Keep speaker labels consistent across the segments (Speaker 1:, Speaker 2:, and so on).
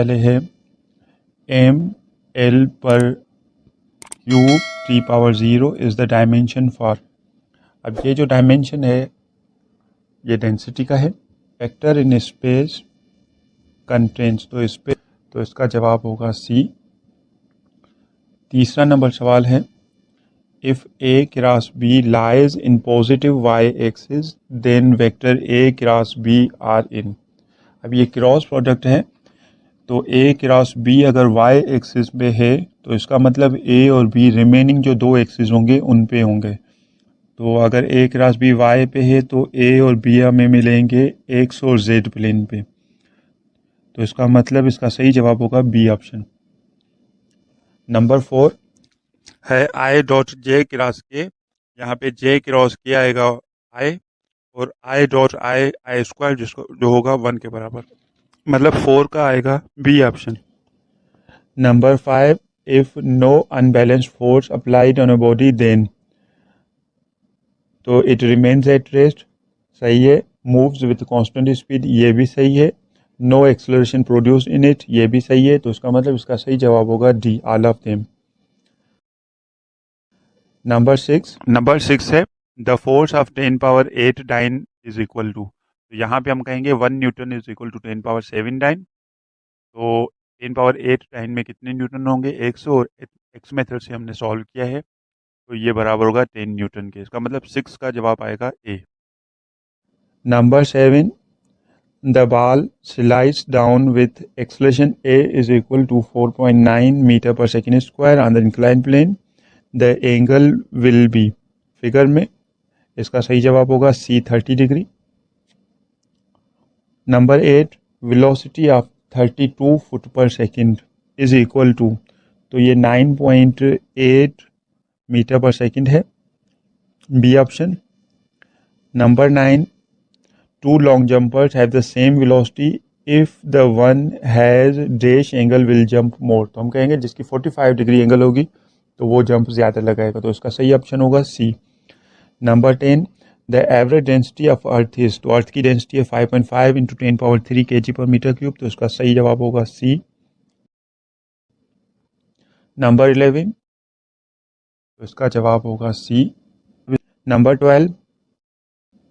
Speaker 1: पहले है ml/³ is the dimension for. अब ये जो डायमेंशन है ये डेंसिटी का है। वेक्टर इन स्पेस कंटेंट्स, तो इसका जवाब होगा सी। तीसरा नंबर सवाल है if A cross B lies in positive y axis then vector A cross B are in. अब ये क्रॉस प्रोडक्ट है, तो A क्रॉस B अगर y एक्सिस पे है तो इसका मतलब A और B रिमेनिंग जो दो एक्सिस होंगे उन पे होंगे। तो अगर A क्रॉस B y पे है तो A और B हमें मिलेंगे x और z प्लेन पे। तो इसका मतलब इसका सही जवाब होगा बी ऑप्शन। नंबर 4 है I डॉट J क्रॉस के। यहाँ पे J क्रॉस के आएगा I और I डॉट I स्क्वायर जो होगा 1 के बराबर, मतलब 4 का आएगा B option. Number 5 if no unbalanced force applied on a body then, तो इट रिमेन्स एट रेस्ट, सही है। मूव्स विद कांस्टेंट स्पीड, ये भी सही है। No acceleration produce in it, ये भी सही है। तो इसका मतलब इसका सही जवाब होगा D, all of them. Number 6 है the force of 10 power 8 dyne is equal to. तो यहाँ पे हम कहेंगे 1 newton is equal to 10 power 7 dyne. तो 10 पावर 8 डाइन में कितने न्यूटन होंगे? 100, और एक्स मेथड से हमने सॉल्व किया है तो ये बराबर होगा 10 न्यूटन के। इसका मतलब 6 का जवाब आएगा A. Number 7 the ball slides down with acceleration A is equal to 4.9 metre per second square on the incline plane, the angle will be, figure में। इसका सही जवाब होगा C, 30 degree. Number 8 velocity of 32 foot per second is equal to, तो ये 9.8 metre per second है, B option. Number 9 two long jumpers have the same velocity if the one has dash angle will jump more. तो हम कहेंगे जिसकी 45 degree angle होगी तो वो जंप ज़्यादा लगाएगा, तो इसका सही ऑप्शन होगा C. Number 10 the average density of earth is, तो अर्थ की डेंसिटी है 5.5 into 10 power 3 kg per metre cube, तो इसका सही जवाब होगा सी। नंबर 11, तो इसका जवाब होगा सी। नंबर 12,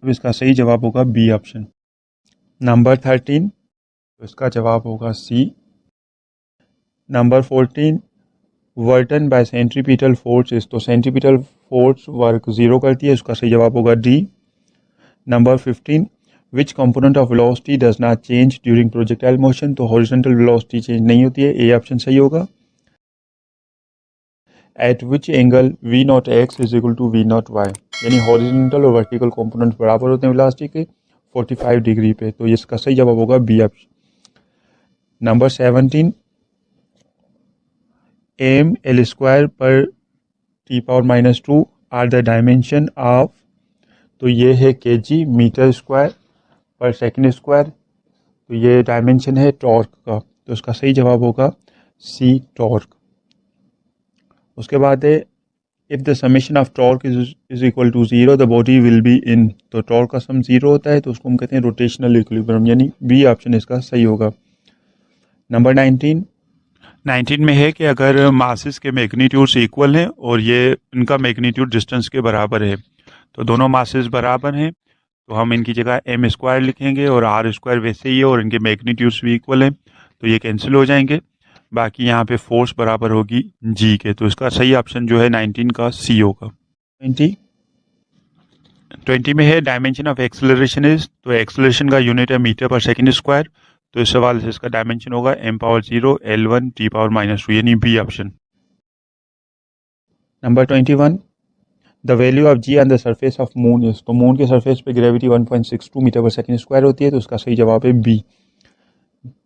Speaker 1: इसका सही जवाब होगा बी ऑप्शन। नंबर 13, तो इसका जवाब होगा C. Number 14 work done by centripetal forces, तो सेंट्रीपिटल फोर्स वर्क 0 करती है, उसका सही जवाब होगा D. Number 15 which component of velocity does not change during projectile motion, तो हॉरिजॉन्टल वेलोसिटी चेंज नहीं होती है, ए ऑप्शन सही होगा। At which angle v not x is equal to v not y, यानी हॉरिजॉन्टल और वर्टिकल कंपोनेंट बराबर होते हैं वेलोसिटी के 45 डिग्री पे, तो इसका सही जवाब होगा B option. Number 17 M L square per T power -2 are the dimension of, तो ये है KG metre square per second square, तो ये डायमेंशन है टॉर्क का, तो इसका सही जवाब होगा सी, टॉर्क। उसके बाद है if the summation of torque is equal to 0 the body will be in, तो टॉर्क का सम 0 होता है तो उसको हम कहते हैं रोटेशनल इक्विलिब्रियम, यानी बी ऑप्शन इसका सही होगा। नंबर 19 में है कि अगर मासेस के मैग्नीट्यूड्स इक्वल हैं और ये इनका मैग्नीट्यूड डिस्टेंस के बराबर है, तो दोनों मासेस बराबर हैं तो हम इनकी जगह एम स्क्वायर लिखेंगे और आर स्क्वायर वैसे ही है और इनके मैग्नीट्यूड्स भी इक्वल हैं, तो ये कैंसिल हो जाएंगे। बाकी यहाँ पे फोर्स बराबर होगी जी के, तो इसका सही ऑप्शन जो है 19 का सी होगा। 20 में है डायमेंशन ऑफ एक्सेलरेशन इज, तो एक्सेलरेशन का यूनिट है मीटर पर सेकेंड स्क्वायर, तो इस सवाल से इसका डायमेंशन होगा m power 0 L1 t power -2, यानी B option. Number 21 the value of g on the surface of moon is, तो मून के सरफेस पे gravity 1.62 metre per second square होती है, तो उसका सही जवाब है B.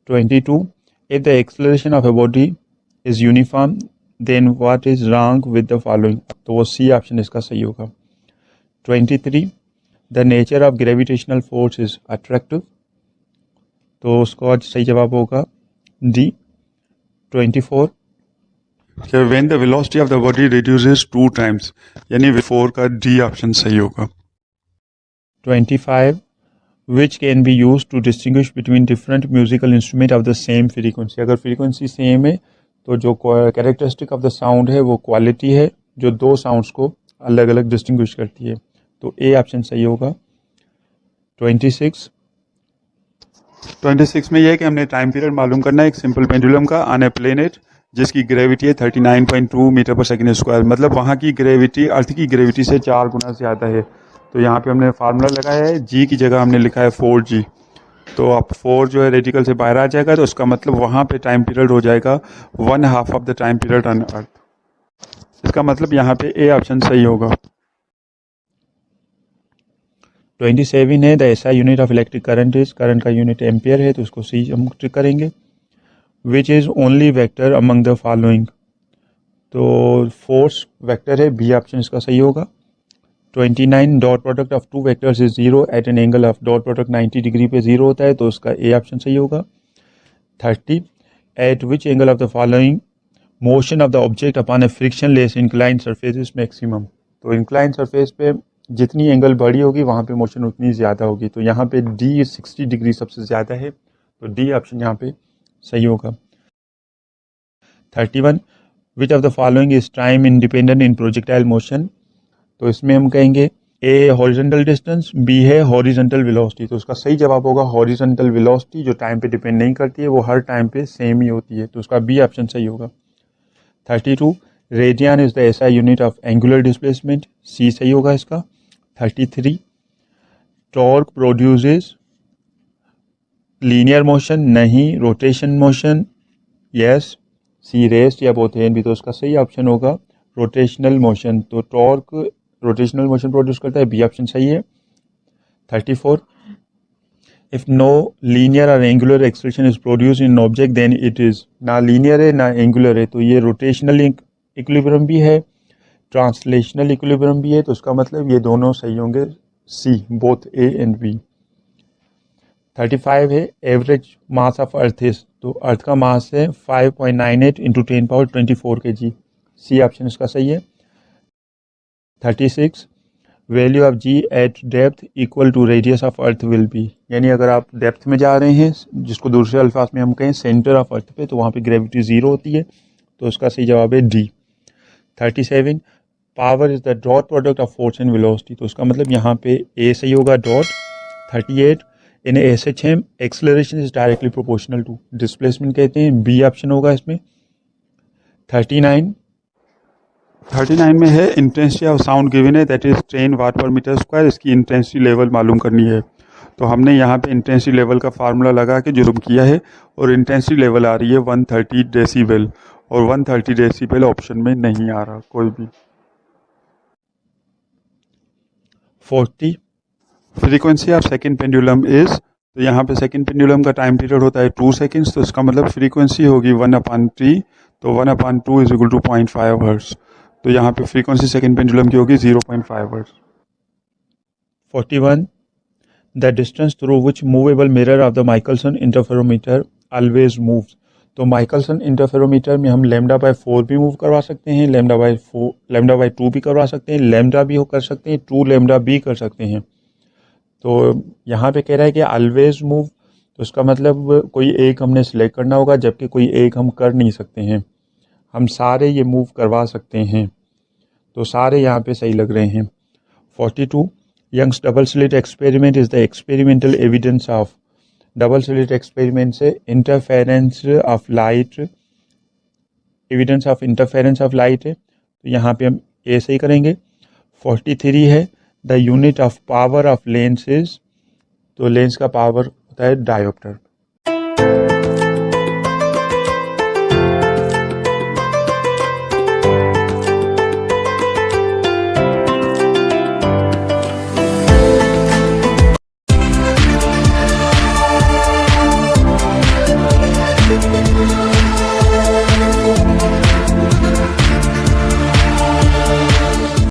Speaker 1: 22 if the acceleration of a body is uniform then what is wrong with the following, तो वो सी ऑप्शन इसका सही होगा। 23 the nature of gravitational force is attractive, तो उसका सही जवाब होगा D. 24 when the velocity of the body reduces 2 times, यानी 4 का डी ऑप्शन सही होगा। 25 which can be use to distinguish between different musical instrument of the same frequency. अगर फ्रीक्वेंसी सेम है तो जो कैरेक्टरिस्टिक ऑफ द साउंड है वो क्वालिटी है जो दो साउंड्स को अलग अलग डिस्टिंग्विश करती है। तो ए ऑप्शन सही होगा। 26 में यह है कि हमने टाइम पीरियड मालूम करना है एक सिंपल पेंडुलम का ऑन ए प्लेनेट जिसकी ग्रेविटी है 39.2 मीटर पर सेकेंड स्क्वायर। मतलब वहाँ की ग्रेविटी अर्थ की ग्रेविटी से 4 गुना ज़्यादा है। तो यहाँ पे हमने फार्मूला लगाया है, जी की जगह हमने लिखा है 4G। तो अब 4 जो है रेडिकल से बाहर आ जाएगा तो उसका मतलब वहाँ पे टाइम पीरियड हो जाएगा 1/2 of the time period on earth. इसका मतलब यहाँ पे ए ऑप्शन सही होगा। 27 है the SI unit of electric current is, current का यूनिट एम्पियर है तो उसको सी हम ट्रिक करेंगे। Which is only vector among the following, तो फोर्स वेक्टर है, बी ऑप्शन इसका सही होगा। 29 dot product of two vectors is 0 at an angle of dot product 90 degree पे 0 होता है तो उसका ए ऑप्शन सही होगा। 30 eight which angle of the following motion of the object upon A friction less incline surface is maximum. तो incline surface पे जितनी एंगल बड़ी होगी वहाँ पे मोशन उतनी ज़्यादा होगी। तो यहाँ पे डी 60 डिग्री सबसे ज़्यादा है तो डी ऑप्शन यहाँ पे सही होगा। 31 which of the following is time independent in projectile motion, तो इसमें हम कहेंगे ए हॉरिजॉन्टल डिस्टेंस, बी है हॉरिजॉन्टल वेलोसिटी। तो उसका सही जवाब होगा हॉरिजॉन्टल वेलोसिटी, जो टाइम पे डिपेंड नहीं करती है, वो हर टाइम पे सेम ही होती है तो उसका बी ऑप्शन सही होगा। 32 radian is the SI unit of angular displacement, C सही होगा इसका। 33 टॉर्क प्रोड्यूसेस लीनियर मोशन, नहीं rotation motion, yes. C rest या बोथ एंड भी, तो उसका सही ऑप्शन होगा रोटेशनल मोशन। तो टॉर्क रोटेशनल मोशन प्रोड्यूस करता है, बी ऑप्शन सही है। 34 इफ नो लीनियर और angular expression is produce in object then it is, ना लीनियर है ना एंगुलर है तो ये रोटेशनल इक्विलिब्रियम भी है, ट्रांसलेशनल इक्विलिब्रियम भी है, तो उसका मतलब ये दोनों सही होंगे, C both A and B. 35 है average mass of earth is, तो अर्थ का मास है 5.98 इंटू 10⁻24 kg, सी ऑप्शन इसका सही है। 36 value of g at depth equal to radius of earth will be, यानी अगर आप डेप्थ में जा रहे हैं जिसको दूसरे अल्फाज में हम कहें सेंटर ऑफ अर्थ पे, तो वहाँ पे ग्रेविटी 0 होती है तो उसका सही जवाब है D. 37 power is the dot product of force and velocity, तो उसका मतलब यहाँ पे ए सही होगा dot. 38 in SHM acceleration is directly proportional to displacement कहते हैं, बी ऑप्शन होगा इसमें। 39 में है इंटेंसिटी ऑफ साउंड गिवन है that is 10 watt per metre square, इसकी इंटेंसिटी लेवल मालूम करनी है। तो हमने यहाँ पे इंटेंसिटी लेवल का फार्मूला लगा के जुर्म किया है और इंटेंसिटी लेवल आ रही है 130 डेसीबल और 130 डेसीबल ऑप्शन में नहीं आ रहा कोई भी। 40 frequency of second pendulum is, तो यहाँ पे सेकंड पेंडुलम का टाइम पीरियड होता है 2 सेकेंड्स, तो इसका मतलब फ्रीक्वेंसी होगी 1/t, तो 1/2 इज इक्वल टू 0.5 हर्ट्ज। तो यहाँ पे फ्रीक्वेंसी सेकंड पेंडुलम की होगी 0.5 hertz. 41 the distance through which movable mirror of the Michelson interferometer always moves, तो माइकलसन इंटरफेरोमीटर में हम λ/4 भी मूव करवा सकते हैं, λ/2 भी करवा सकते हैं, लैम्डा भी कर सकते हैं, 2λ भी कर सकते हैं। तो यहाँ पे कह रहा है कि ऑलवेज मूव, तो उसका मतलब कोई एक हमने सिलेक्ट करना होगा जबकि कोई एक हम कर नहीं सकते हैं, हम सारे ये मूव करवा सकते हैं, तो सारे यहाँ पे सही लग रहे हैं। 42 Young's double slit experiment is the experimental evidence of, double slit experiment से interference of light, evidence of interference of light है तो यहाँ पे हम ए सही करेंगे। 43 है the unit of power of lens is, तो लेंस का पावर होता है डायोप्टर।